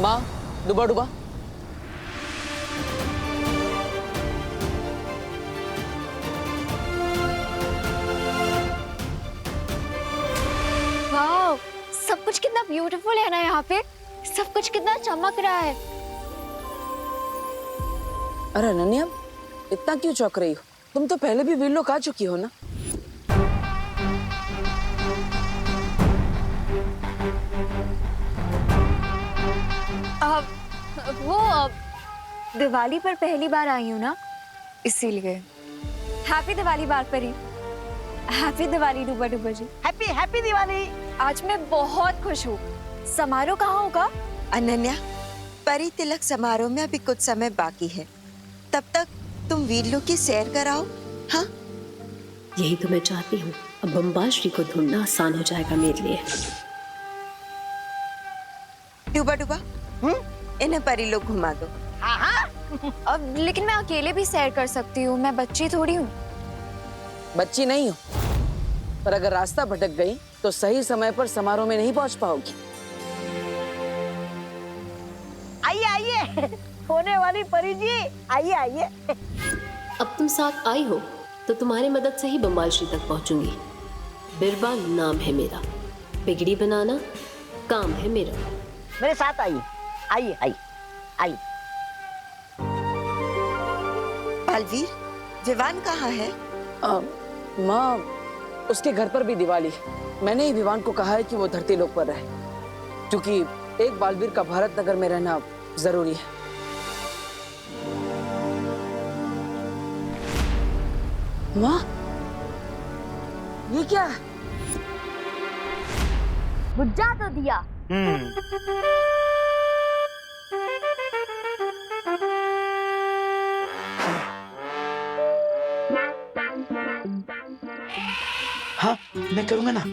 माँ, डुबा डुबा। वाह, सब कुछ कितना ब्यूटीफुल है ना यहाँ पे। सब कुछ कितना चमक रहा है। अरे अनन्या, इतना क्यों चौंक रही हो? तुम तो पहले भी वीलोक आ चुकी हो ना। दिवाली पर पहली बार आई हूँ ना, इसीलिए। हैप्पी दिवाली बार परी। हैप्पी दिवाली डूबा डूबा जी। Happy happy Diwali. आज मैं बहुत खुश हूँ। समारोह कहाँ होगा? अनन्या, परी तिलक समारोह में अभी कुछ समय बाकी है। तब तक तुम वीरलोक की सैर कराओ। हाँ, यही तो मैं चाहती हूँ। अब बम्बाश्री को ढूंढना आसान हो जाएगा मेरे लिए। डूबा डूबा, इन्हें परी लोग घुमा दो। हाँ हाँ। अब लेकिन मैं अकेले भी सैर कर सकती हूँ। मैं बच्ची थोड़ी हूँ। बच्ची नहीं हो, पर अगर रास्ता भटक गई तो सही समय पर समारोह में नहीं पहुंच पाओगी। आइए आइए, होने वाली परी जी, आइए आइए। अब तुम साथ आई हो तो तुम्हारी मदद से ही बम्बाश्री तक पहुंचूंगी। बिरबा नाम है मेरा, बिगड़ी बनाना काम है मेरा। मेरे साथ आइए, आइए आइए आइए। बालवीर, विवान कहाँ है? माँ, उसके घर पर भी दिवाली है। मैंने ही विवान को कहा है कि वो धरती लोक पर रहे, क्योंकि एक बालवीर का भारत नगर में रहना जरूरी है। माँ, ये क्या है? बुझा तो दिया। हाँ, मैं करूंगा ना।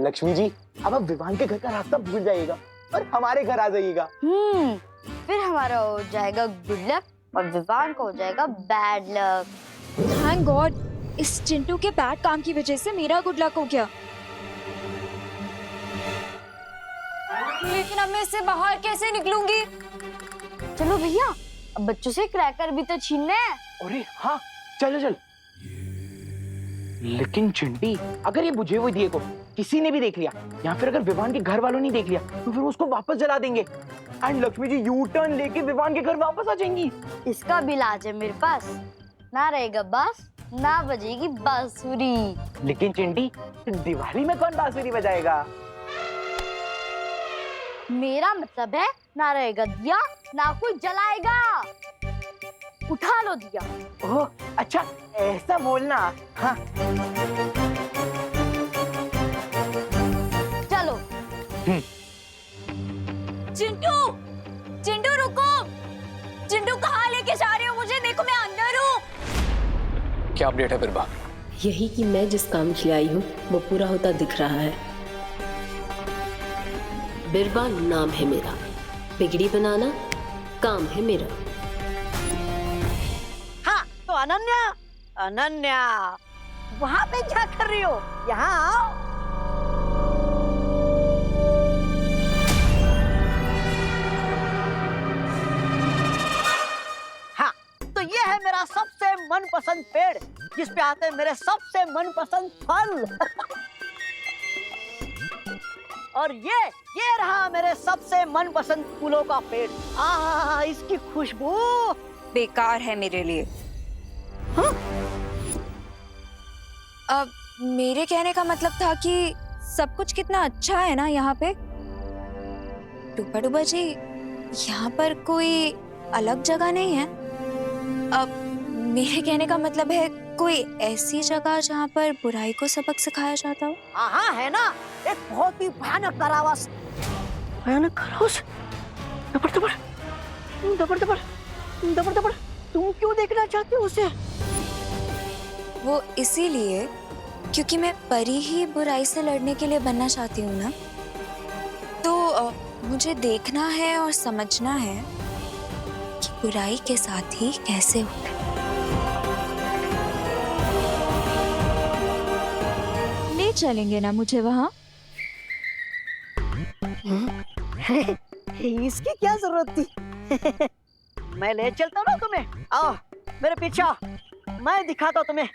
लक्ष्मी जी, अब आप विवान के घर का रास्ता भूल जाइएगा और हमारे घर आ जाइएगा। फिर हमारा हो जाएगा गुड लक और विवान को हो जाएगा बैड लक। थैंक गॉड, इस चिंटू के बैड काम की वजह से मेरा गुड लक हो गया। लेकिन अब मैं इससे बाहर कैसे निकलूंगी? चलो भैया, अब बच्चों से क्रैकर भी तो छीनने हैं। अरे हाँ, चलो चल। लेकिन चिंटी, अगर ये बुझे हुए दिए को किसी ने भी देख लिया या फिर अगर विवान के घर वालों ने देख लिया तो फिर उसको वापस जला देंगे and Lakshmi ji U turn लेके विवान के घर वापस आ जाएंगी। इसका भी इलाज है मेरे पास। ना रहेगा बांस, ना बजेगी बांसुरी। लेकिन चिंटी, दिवाली में कौन बांसुरी बजाएगा? मेरा मतलब है, ना रहेगा दिया, ना कोई जलाएगा। उठा लो दिया। ओह अच्छा, ऐसा बोलना। हाँ चलो। चिंटू, चिंटू रुको। चिंटू कहाँ लेके जा रहे हो मुझे? देखो मैं अंदर हूँ। क्या अपडेट है बिरबा? यही कि मैं जिस काम के लिए आई हूँ वो पूरा होता दिख रहा है। बिरबा नाम है मेरा, बिगड़ी बनाना काम है मेरा। हाँ तो अनन्या, अनन्या वहां पे क्या कर रही हो? यहाँ आओ। हाँ तो ये है मेरा सबसे मनपसंद पेड़, जिस पे आते हैं मेरे सबसे मनपसंद फल। और ये रहा मेरे सबसे मनपसंद फूलों का पेड़। इसकी खुशबू बेकार है मेरे लिए। हाँ? अब मेरे कहने का मतलब था कि सब कुछ कितना अच्छा है ना यहाँ पे। डूबा डूबा जी, यहाँ पर कोई अलग जगह नहीं है। अब मेरे कहने का मतलब है कोई ऐसी जगह जहाँ पर बुराई को सबक सिखाया जाता हो। हाँ है ना, एक बहुत ही भयानक कारावास। भयानक कारावास? दबर दबर दबर दबर दबर दबर, तुम क्यों देखना चाहते हो उसे? वो इसीलिए क्योंकि मैं परी ही बुराई से लड़ने के लिए बनना चाहती हूँ ना। तो मुझे देखना है और समझना है कि बुराई के साथ ही कैसे होता है। चलेंगे ना मुझे वहाँ? इसकी क्या जरूरत थी? मैं ले चलता हूँ ना तुम्हें। आओ मेरे पीछे आओ, मैं दिखाता हूँ तुम्हें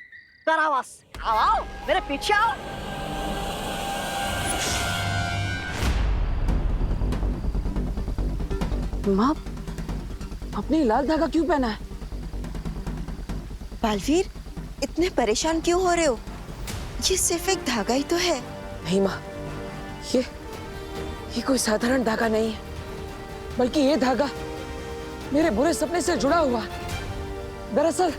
कारावास। आओ आओ मेरे पीछे आओ। माँ, आपने लाल धागा क्यों पहना है? बालवीर, इतने परेशान क्यों हो रहे हो? ये सिर्फ एक धागा ही तो है। नहीं माँ, ये कोई साधारण धागा नहीं है, बल्कि ये धागा मेरे बुरे सपने से जुड़ा हुआ है। दरअसल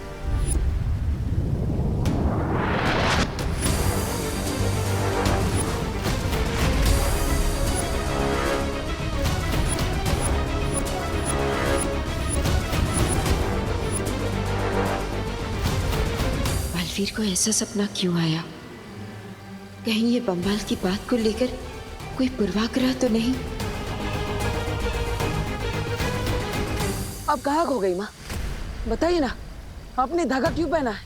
बालवीर को ऐसा सपना क्यों आया? कहीं ये बम्बाल की बात को लेकर कोई पूर्वाग्रह तो नहीं? आप कहाँ खो गई माँ? बताइए ना, आपने धागा क्यों पहना है?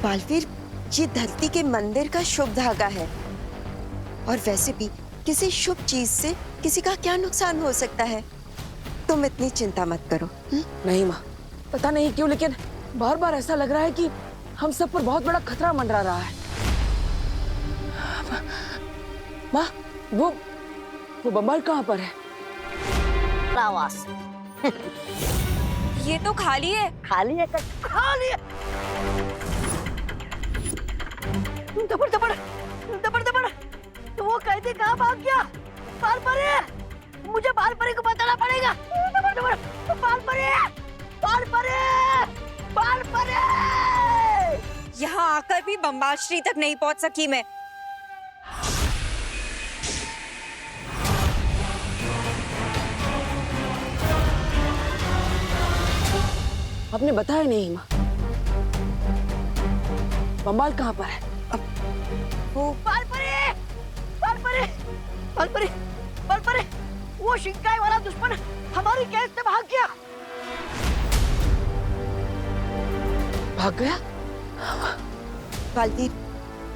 बालवीर, ये धरती के मंदिर का शुभ धागा है, और वैसे भी किसी शुभ चीज से किसी का क्या नुकसान हो सकता है? तुम इतनी चिंता मत करो। नहीं माँ, पता नहीं क्यों, लेकिन बार बार ऐसा लग रहा है कि हम सब पर बहुत बड़ा खतरा मंडरा रहा है। माँ, वो बम्बाल कहाँ पर है? कारावास ये तो खाली है। खाली है, खाली है। दबड़ दबड़ दबड़ दबड़, तो वो कैदी कहाँ भाग गया? बाल परे, मुझे बाल परे को बताना पड़ेगा। दबड़ दबड़, बाल परे, बाल परे, बाल परे। यहाँ आकर भी बम्बाल श्री तक नहीं पहुँच सकी मैं। आपने बताया नहीं माँ, बम्बाल कहाँ पर है? वो बाल परे, बाल परे, बाल परे, बाल परे, वो शिकाई वाला दुश्मन हमारी कैद से भाग गया। भाग गया? बालवीर,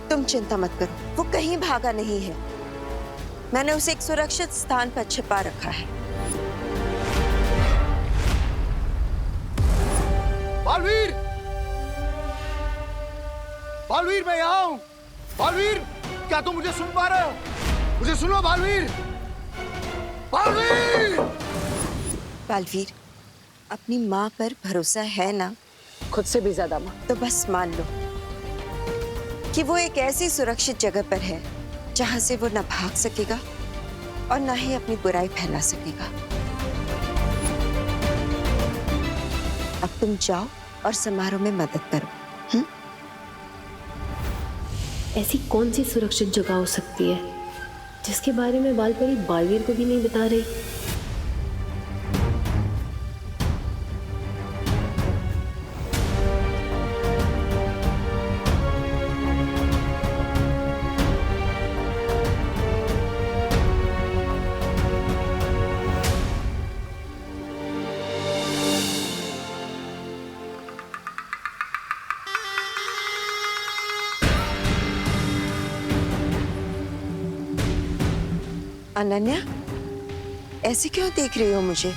तुम चिंता मत करो, वो कहीं भागा नहीं है। मैंने उसे एक सुरक्षित स्थान पर छिपा रखा है। बालवीर! बालवीर, मैं यहाँ हूँ। बालवीर, क्या तुम मुझे सुन पा रहे हो? मुझे सुनो बालवीर! बालवीर! बालवीर, अपनी माँ पर भरोसा है ना? खुद से भी ज्यादा माँ। तो बस मान लो कि वो एक ऐसी सुरक्षित जगह पर है जहां से वो न भाग सकेगा और न ही अपनी बुराई फैला सकेगा। अब तुम जाओ और समारोह में मदद करो। ऐसी कौन सी सुरक्षित जगह हो सकती है जिसके बारे में बालपरी बालवीर को भी नहीं बता रही? अनन्या, ऐसे क्यों देख रही हो मुझे?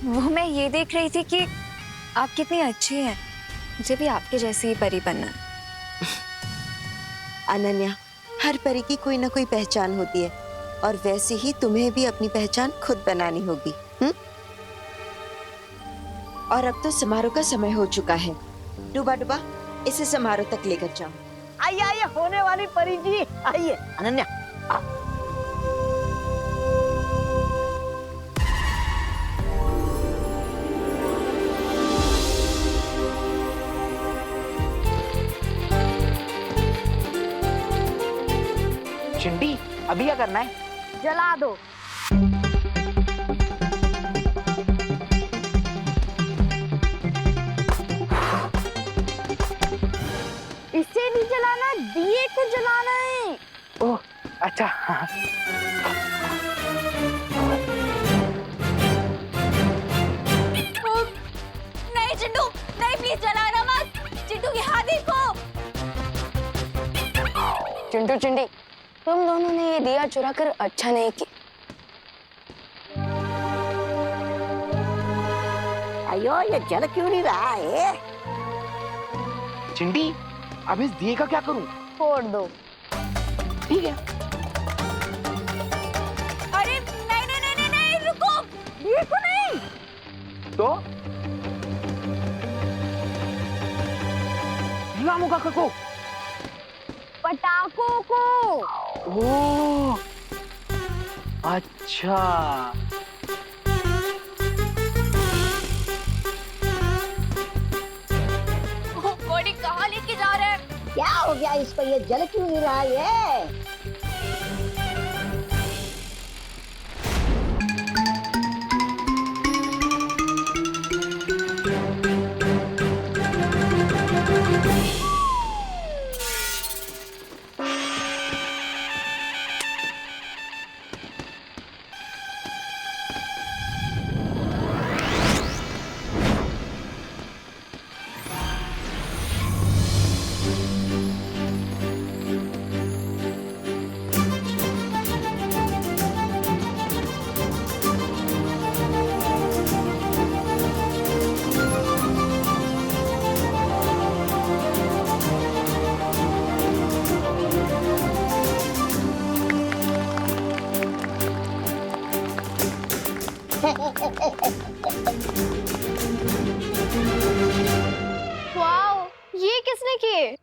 वो मैं ये देख रही थी कि आप कितनी अच्छी हैं। मुझे भी आपके जैसी ही परी बनना है। अनन्या, हर परी की कोई ना कोई पहचान होती है, और वैसे ही तुम्हें भी अपनी पहचान खुद बनानी होगी। और अब तो समारोह का समय हो चुका है। डुबा डुबा, इसे समारोह तक लेकर जाओ। आइए आइए, होने वाली परी जी, आइए। अनन्या, चिंटी, अभी क्या करना है? जला दो। इसे नहीं जलाना, दिए को जलाना है। ओह, अच्छा। हाँ। नहीं चिंटू, नहीं, प्लीज जलाना मत। चिंटू, यहाँ देखो। चिंटू चिंटी, तुम दोनों ने ये दिया चुरा कर अच्छा नहीं किया। अयो, ये जल क्यों नहीं रहा है? चिंटी, अब इस दिए का क्या करूं? फोड़ दो। ठीक है। अरे नहीं नहीं नहीं नहीं, नहीं रुको, दिए को नहीं। तो लामू काका को। पटाखों को। ओह, अच्छा। बॉडी कहाँ लेके जा रहे हैं? क्या हो गया इस पर? ये जल क्यों नहीं रहा है? वाओ, ये किसने किए?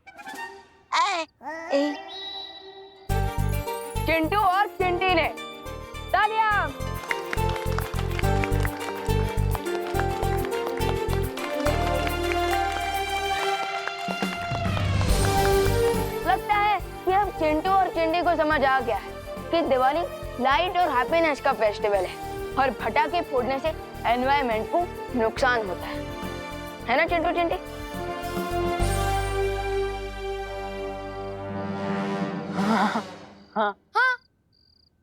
चिंटू और चिंटी ने। तालियां। लगता है कि अब चिंटू और चिंटी को समझ आ गया है कि दिवाली लाइट और हैप्पीनेस का फेस्टिवल है और पटाखे फोड़ने से एनवायरनमेंट को नुकसान होता है ना चिंटू चिंटी? हाँ,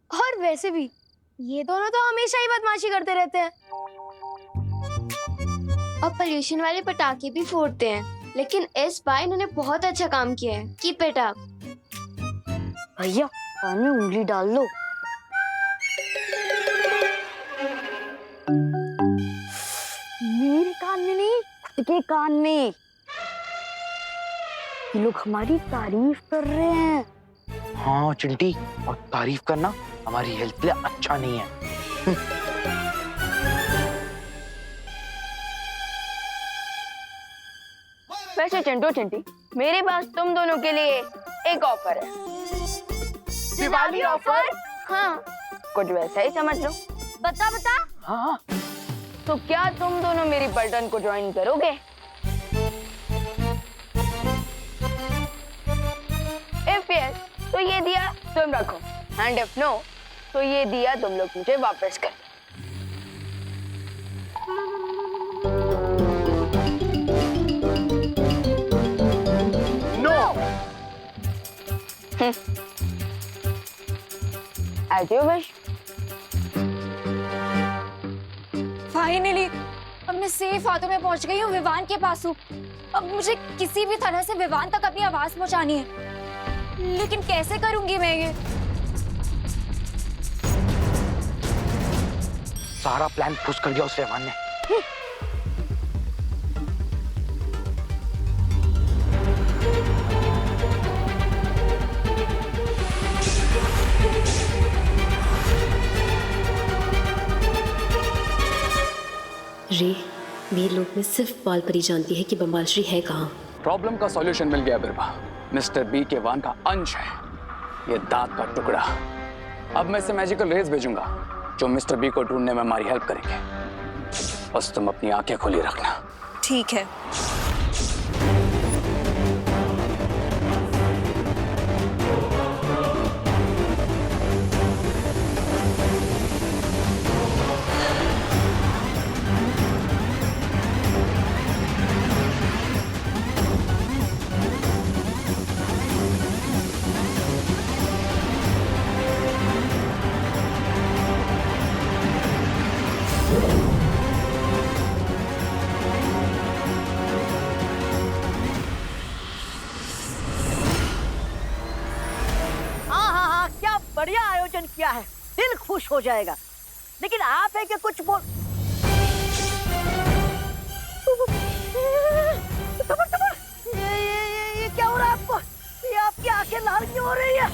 और वैसे भी ये दोनों तो हमेशा ही बदमाशी करते रहते हैं और पोल्यूशन वाले पटाखे भी फोड़ते हैं, लेकिन इस बार इन्होंने बहुत अच्छा काम किया है। Keep it up. भैया, कान में उंगली डाल लो। मेरे कान में नहीं, खुद के कान में। ये लोग हमारी तारीफ कर रहे हैं। हाँ चिंटी, और तारीफ करना हमारी हेल्थ के लिए अच्छा नहीं है। वैसे चिंटू चिंटी, मेरे पास तुम दोनों के लिए एक ऑफर है। दिवाली ऑफर? हाँ, कुछ वैसा ही समझ लो। बता बता। हाँ, तो क्या तुम दोनों मेरी पलटन को ज्वाइन करोगे? इफ यस, तो ये दिया तुम रखो, एंड इफ नो, तो ये दिया तुम लोग मुझे वापस कर। No. As you wish. Finally अब मैं सेफ हाथों में पहुंच गई हूँ, विवान के पास हूँ। अब मुझे किसी भी तरह से विवान तक अपनी आवाज पहुंचानी है, लेकिन कैसे करूंगी मैं ये? सारा प्लान फुस कर दिया उस विवान ने। रे, वीर लोक में सिर्फ बाल परी जानती है कि बम्बाल श्री है कहाँ। प्रॉब्लम का सॉल्यूशन मिल गया बिरबा। मिस्टर बी के वान का अंश है ये दांत का टुकड़ा। अब मैं इसे मैजिकल रेज भेजूंगा जो मिस्टर बी को ढूंढने में हमारी हेल्प करेंगे। बस तुम अपनी आंखें खुली रखना। ठीक है। खुश हो जाएगा, लेकिन आप है कि कुछ बोल। तबर तबर, ये क्या हो रहा है आपको? ये आपकी आंखें लाल क्यों हो रही है?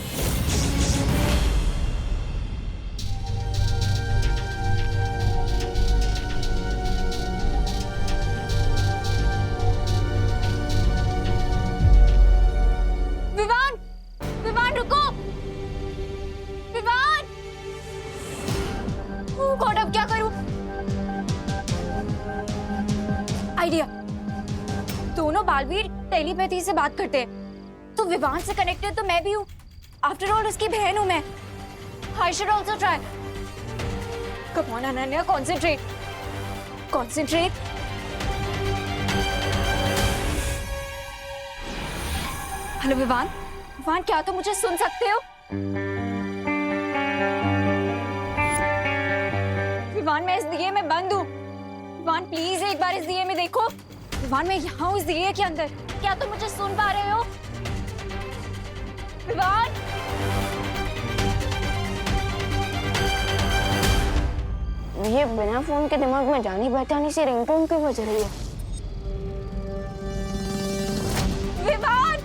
विवान, विवान रुको, विवान। ओह गॉड, अब क्या करूं? आइडिया। दोनों बालवीर टेलीपैथी से बात करते हैं, तो विवान से कनेक्टेड तो मैं भी हूँ। आफ्टर ऑल उसकी बहन हूँ मैं। I should also try. Come on Ananya, concentrate. Concentrate. Hello Vivaan, Vivaan क्या तुम मुझे सुन सकते हो? विवान मैं इस दिए में बंद हूँ। विवान प्लीज एक बार इस दिए में देखो। विवान मैं यहाँ हूँ इस दिए के अंदर। क्या तुम मुझे सुन पा रहे हो? विवान। ये बिना फोन के दिमाग में जानी पहचानी सी रिंगटोन क्यों बज रही है? विवान,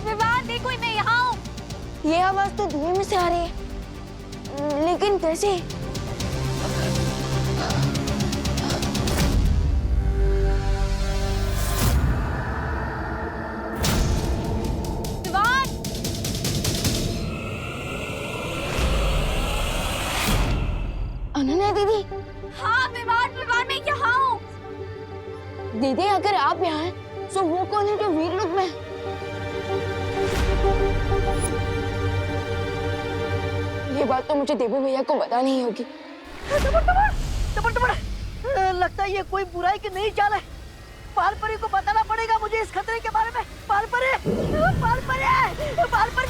विवान देखो मैं यहाँ हूँ। ये आवाज तो धुएं में से आ रही है, लेकिन कैसे? विवान, अनन्या दीदी। हाँ विवान, विवान मैं यहाँ हूँ। दीदी अगर आप यहाँ हैं, तो वो कौन है जो वीर लोक में? ये बात तो मुझे देवू भैया को बतानी ही होगी। लगता है ये कोई बुराई की नई चाल है। पालपरी को बताना पड़ेगा मुझे इस खतरे के बारे में। पालपरी, पालपरी, पालपरी।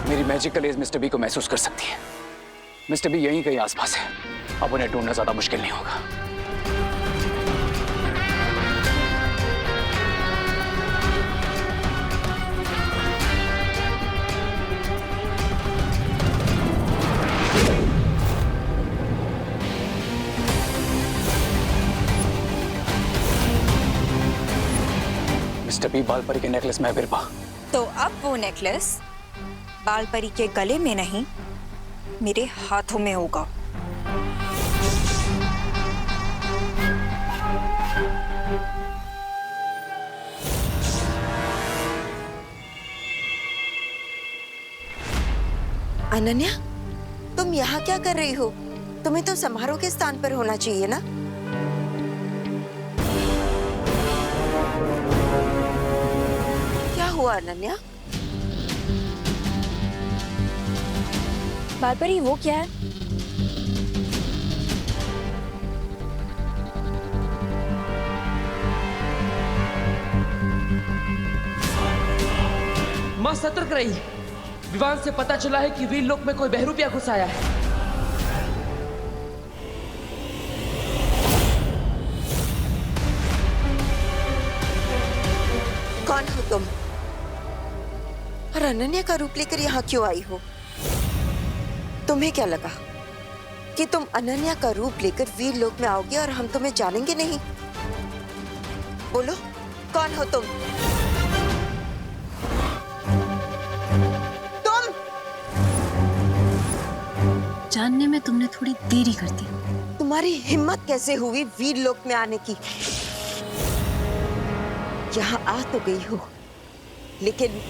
मेरी मैजिकल एज मिस्टर बी को महसूस कर सकती है। मिस्टर बी यहीं कहीं आसपास है। अब उन्हें ढूंढना ज्यादा मुश्किल नहीं होगा। मिस्टर बी, बालपरी के नेकलेस में है बिरबा। तो अब वो नेकलेस बालपरी के गले में नहीं, मेरे हाथों में होगा। अनन्या, तुम यहाँ क्या कर रही हो? तुम्हें तो समारोह के स्थान पर होना चाहिए ना? क्या हुआ अनन्या? बालपरी वो क्या है? मां सतर्क रही। विवान से पता चला है कि वीर लोक में कोई बहरूपिया घुस आया है। कौन हो तुम? और अनन्या का रूप लेकर यहाँ क्यों आई हो? तुम्हें क्या लगा कि तुम अनन्या का रूप लेकर वीर लोक में आओगे और हम तुम्हें जानेंगे नहीं? बोलो, कौन हो तुम? तुम जानने में तुमने थोड़ी देरी कर दी। तुम्हारी हिम्मत कैसे हुई वीर लोक में आने की? यहाँ आ तो गई हो, लेकिन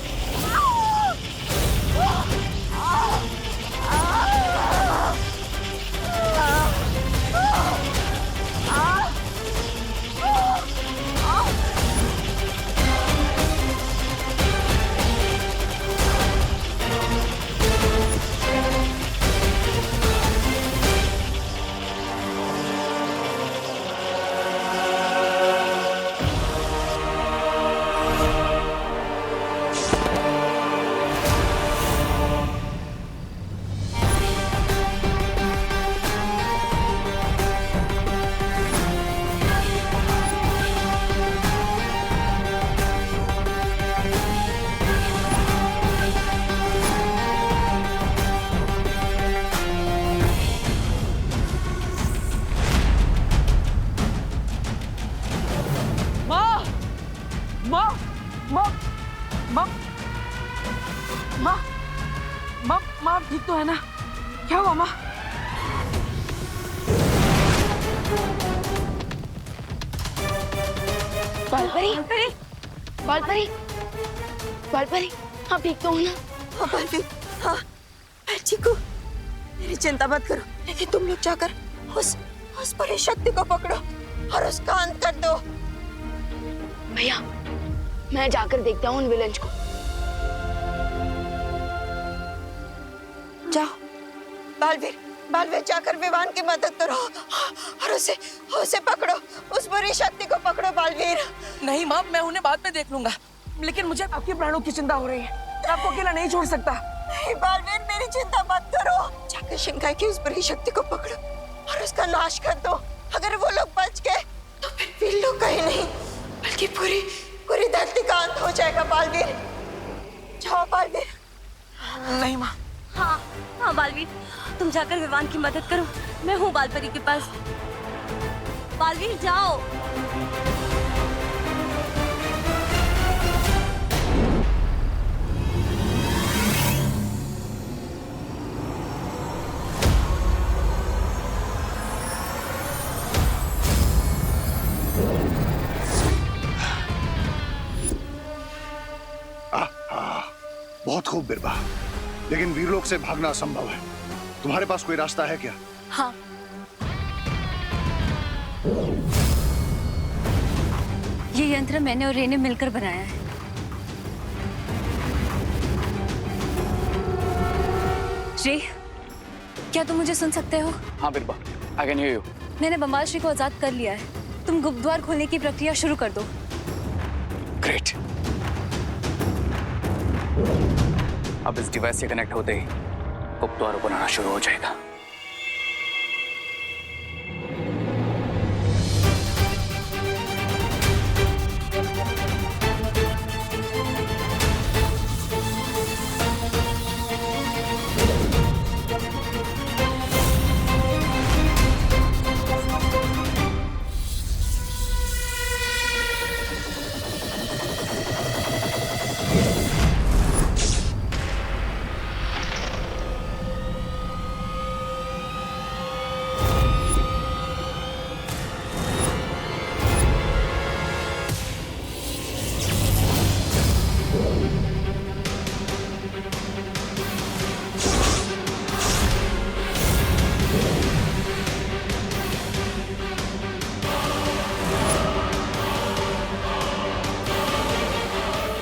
बालपरी, बालपरी, बालपरी, आप ठीक तो हो ना? हाँ बालवीर, हाँ मैं ठीक हूँ। मेरी चिंता मत करो, लेकिन तुम लोग जाकर उस परी शक्ति को पकड़ो और उसका अंत कर दो। भैया, मैं जाकर देखता हूँ उन विलन्स को। जाओ बालवीर जाकर विवान की मदद करो और उसे पकड़ो, उस बुरी शक्ति को पकड़ो बालवीर। नहीं माँ, मैं उन्हें बाद में देख लूंगा, लेकिन मुझे आपके प्राणों की चिंता हो रही है। मैं आपको अकेला नहीं छोड़ सकता। नहीं बालवीर, मेरी चिंता मत करो। जाकर शिंकाई की उस बुरी शक्ति को पकड़ो और उसका नाश कर दो। अगर वो लोग बच गए तो फिर वीर लोग कहीं नहीं, बल्कि पूरी धरती का अंत हो जाएगा बालवीर। जाओ बालवीर। नहीं माँ। हाँ बालवीर, तुम जाकर विवान की मदद करो। मैं हूँ बालपरी के पास। बालवीर जाओ। बहुत खूब बिरबा, लेकिन वीरलोक से भागना असंभव है। तुम्हारे पास कोई रास्ता है क्या? हाँ, ये यंत्र मैंने और रे ने मिलकर बनाया है। रे, क्या तुम मुझे सुन सकते हो? हाँ बिरबा, आई कैन हियर यू। मैंने बम्बाल श्री को आजाद कर लिया है। तुम गुप्त द्वार खोलने की प्रक्रिया शुरू कर दो। ग्रेट। अब इस डिवाइस से कनेक्ट होते ही गुप्त द्वार बनाना शुरू हो जाएगा।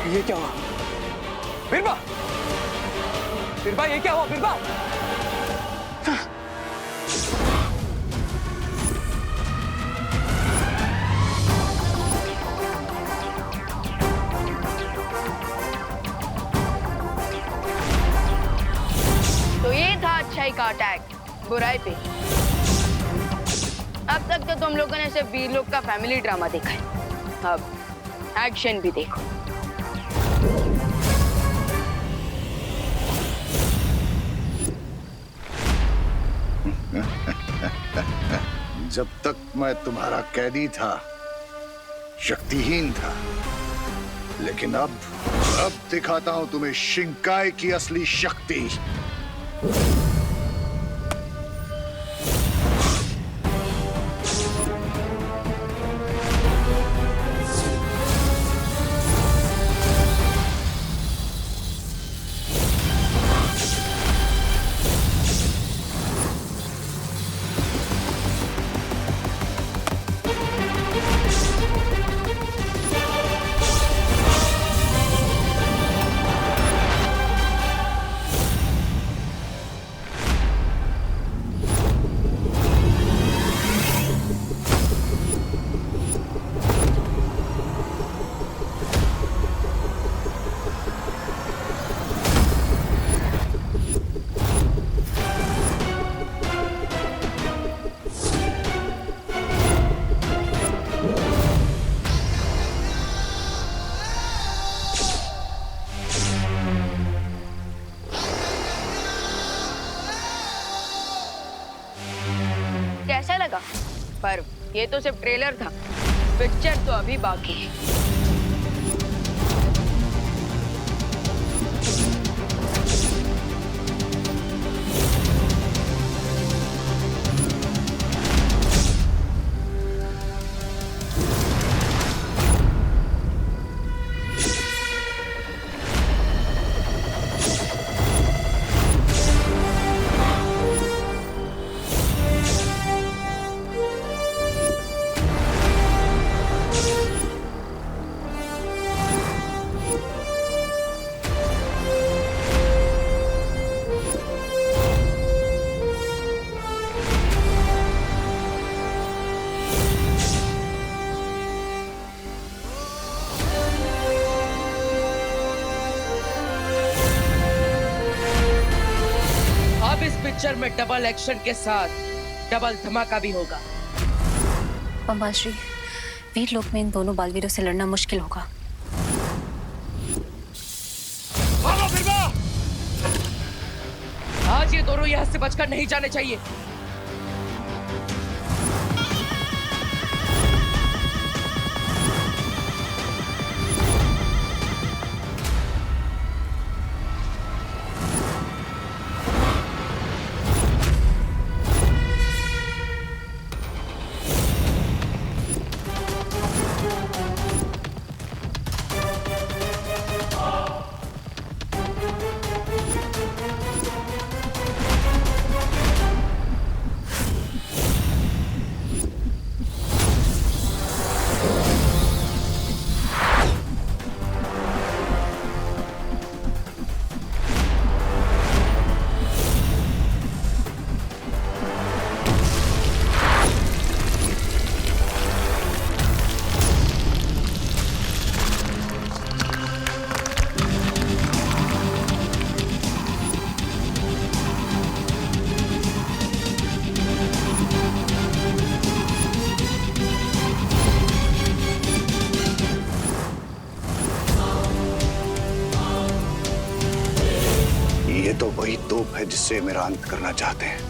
ये क्या हुआ? बिरबा! बिरबा, ये क्या हुआ बिरबा? तो ये था अच्छाई का अटैक बुराई पे। अब तक तो तुम लोगों ने सिर्फ वीरलोक का फैमिली ड्रामा देखा है, अब एक्शन भी देखो। जब तक मैं तुम्हारा कैदी था, शक्तिहीन था, लेकिन अब दिखाता हूं तुम्हें शिंकाई की असली शक्ति। कैसा लगा? पर ये तो सिर्फ ट्रेलर था, पिक्चर तो अभी बाकी है। में डबल एक्शन के साथ डबल धमाका भी होगा। बम्बाल श्री, वीर लोक में इन दोनों बालवीरों से लड़ना मुश्किल होगा। भागो बिरबा! आज ये दोनों यहाँ से बचकर नहीं जाने चाहिए। ये तो वही तोप है जिससे मेरा अंत करना चाहते हैं।